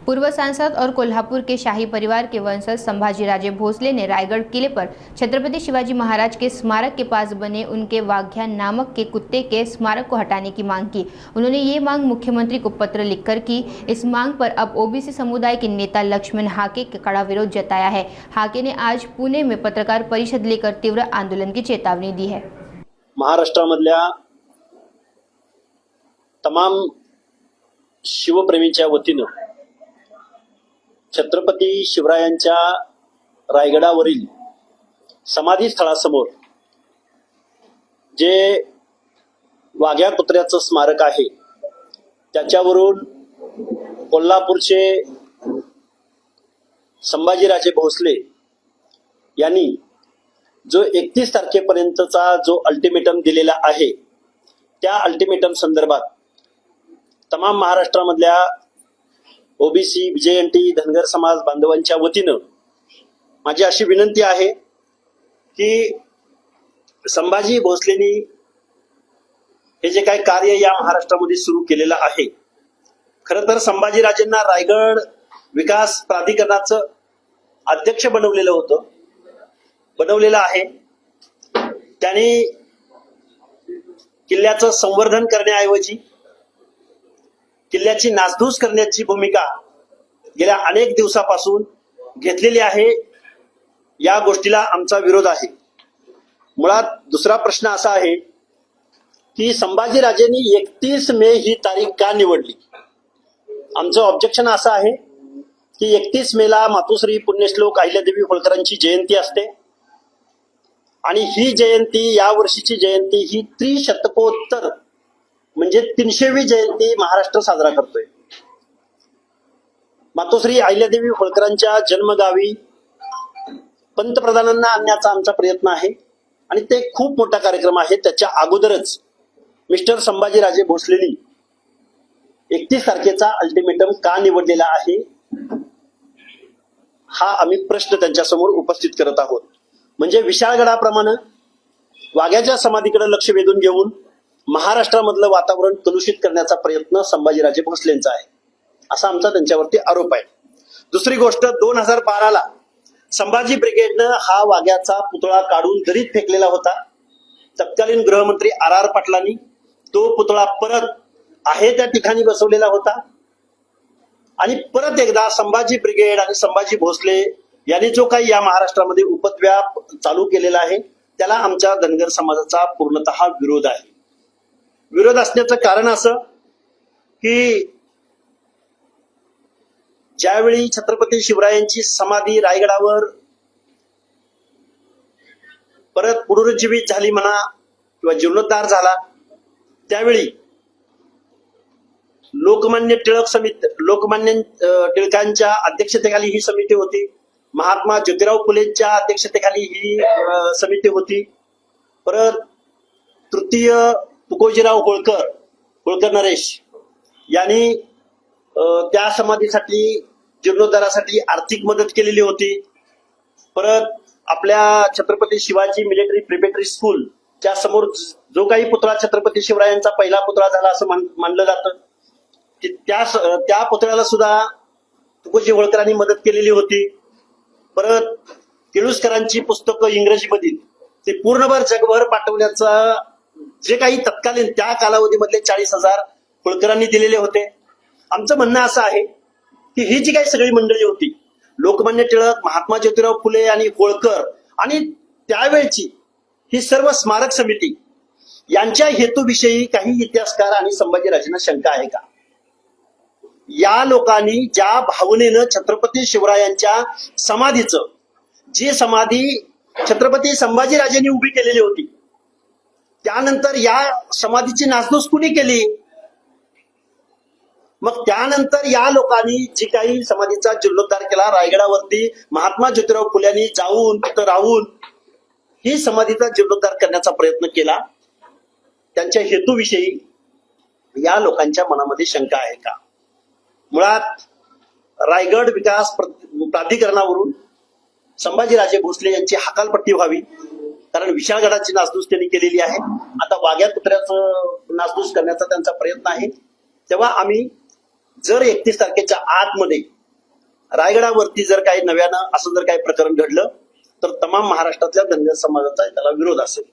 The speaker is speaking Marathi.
पूर्व सांसद और कोल्हापुर के शाही परिवार के वंशज संभाजी राजे भोसले ने रायगढ़ किले पर छत्रपति शिवाजी महाराज के स्मारक के पास बने उनके वाघ्या नामक के कुत्ते के स्मारक को हटाने की मांग की। उन्होंने ये मांग मुख्यमंत्री को पत्र लिखकर की। इस मांग पर अब ओबीसी समुदाय के नेता लक्ष्मण हाके का कड़ा विरोध जताया है। हाके ने आज पुणे में पत्रकार परिषद लेकर तीव्र आंदोलन की चेतावनी दी है। महाराष्ट्रामधल्या तमाम शिवप्रेमींच्या वतीनं छत्रपती शिवरायांच्या रायगडावरील समाधी स्थळासमोर जे वाघ्या कुत्र्याचं स्मारक आहे त्याच्यावरून कोल्हापूरचे संभाजीराजे भोसले यांनी जो 31 तारखेपर्यंतचा जो अल्टिमेटम दिलेला आहे त्या अल्टिमेटम संदर्भात तमाम महाराष्ट्रामधल्या ओबीसी विजयंती धनगर समाज बांधवांच्या वतीनं माझी अशी विनंती आहे की संभाजी भोसलेंनी हे जे काही कार्य या महाराष्ट्रामध्ये सुरू केलेलं आहे, खरं तर संभाजीराजेंना रायगड विकास प्राधिकरणाचं अध्यक्ष बनवलेलं आहे। त्यांनी किल्ल्याचं संवर्धन करण्याऐवजी किल्ल्याची नासधूस करण्याची भूमिका गेल्या अनेक दिवसापासून घेतलेली आहे। या गोष्टीला आमचा विरोध आहे। मुळात दुसरा प्रश्न असा आहे की संभाजीराजेंनी 31 मे ही तारीख का निवडली। आमचं ऑब्जेक्शन असं आहे की 31 मेला मातोश्री पुण्यश्लोक अहिल्यादेवी होळकरांची जयंती असते आणि ही जयंती या वर्षीची जयंती ही त्रिशतकोत्तर म्हणजे 300वी जयंती महाराष्ट्र साजरा करतोय। मातोश्री अहिल्यादेवी होळकरांच्या जन्मगावी पंतप्रधानांना आणण्याचा आमचा प्रयत्न आहे आणि ते खूप मोठा कार्यक्रम आहे। त्याच्या अगोदरच मिस्टर संभाजीराजे भोसलेंनी 31 तारखेचा अल्टिमेटम का निवडलेला आहे हा आम्ही प्रश्न त्यांच्यासमोर उपस्थित करत आहोत। म्हणजे विशाळगडाप्रमाणे वाघ्याच्या समाधीकडे लक्ष वेधून घेऊन महाराष्ट्रामधलं वातावरण कलुषित करण्याचा प्रयत्न संभाजीराजे भोसलेंचा आहे असा आमचा त्यांच्यावरती आरोप आहे। दुसरी गोष्ट 2012ला संभाजी ब्रिगेडनं हा वाघ्याचा पुतळा काढून दरीत फेकलेला होता। तत्कालीन गृहमंत्री RR पाटलांनी तो पुतळा परत आहे त्या ठिकाणी बसवलेला होता आणि परत एकदा संभाजी ब्रिगेड आणि संभाजी भोसले यांनी जो काही या महाराष्ट्रामध्ये उपद्व्याप चालू केलेला आहे त्याला आमच्या धनगर समाजाचा पूर्णतः विरोध आहे। विरोध असण्याचं कारण असं की ज्यावेळी छत्रपती शिवरायांची समाधी रायगडावर परत पुनरुज्जीवित झाली म्हणा किंवा जीर्णोद्धार झाला त्यावेळी लोकमान्य टिळकांच्या अध्यक्षतेखाली ही समिती होती। महात्मा ज्योतिराव फुलेंच्या अध्यक्षतेखाली ही समिती होती। परत तृतीय तुकोजीराव होळकर नरेश यांनी त्या समाधीसाठी जीर्णोद्धारासाठी आर्थिक मदत केलेली होती। परत आपल्या Chhatrapati Shivaji military preparatory school च्या समोर जो काही पुतळा छत्रपती शिवरायांचा पहिला पुतळा झाला असं मानलं जातं त्या पुतळ्याला सुद्धा तुकोजी होळकरांनी मदत केलेली होती। परत केळुसकरांची पुस्तकं इंग्रजीमधील ते पूर्णभर जगभर पाठवण्याचा जे काही तत्कालीन त्या कालावधीमधले 40,000 होळकरांनी दिलेले होते। आमचं म्हणणं असं आहे की ही जी काही सगळी मंडळी होती लोकमान्य टिळक, महात्मा ज्योतिराव फुले आणि होळकर आणि त्यावेळची ही सर्व स्मारक समिती यांच्या हेतूविषयी काही इतिहासकार आणि संभाजीराजेंना शंका आहे का? या लोकांनी ज्या भावनेनं छत्रपती शिवरायांच्या समाधीचं जी समाधी छत्रपती संभाजीराजेंनी उभी केलेली होती त्यानंतर या समाधीची नासधूस कुणी केली? मग त्यानंतर या लोकांनी जी काही समाधीचा जीर्णोद्धार केला रायगडावरती महात्मा ज्योतिराव फुल्यांनी जाऊन तिथं राहून ही समाधीचा जीर्णोद्धार करण्याचा प्रयत्न केला। त्यांच्या हेतूविषयी या लोकांच्या मनामध्ये शंका आहे का? मुळात रायगड विकास प्राधिकरणावरून संभाजीराजे भोसले यांची हकालपट्टी व्हावी कारण विशाळगडाची नासधूस त्यांनी केलेली आहे। आता वाघ्या कुत्र्याचं नासधूस करण्याचा त्यांचा प्रयत्न आहे। तेव्हा आम्ही जर 31 तारखेच्या आतमध्ये रायगडावरती जर काही नव्यानं असं जर काही प्रकरण घडलं तर तमाम महाराष्ट्रातल्या धनगर समाजाचा त्याला विरोध असेल.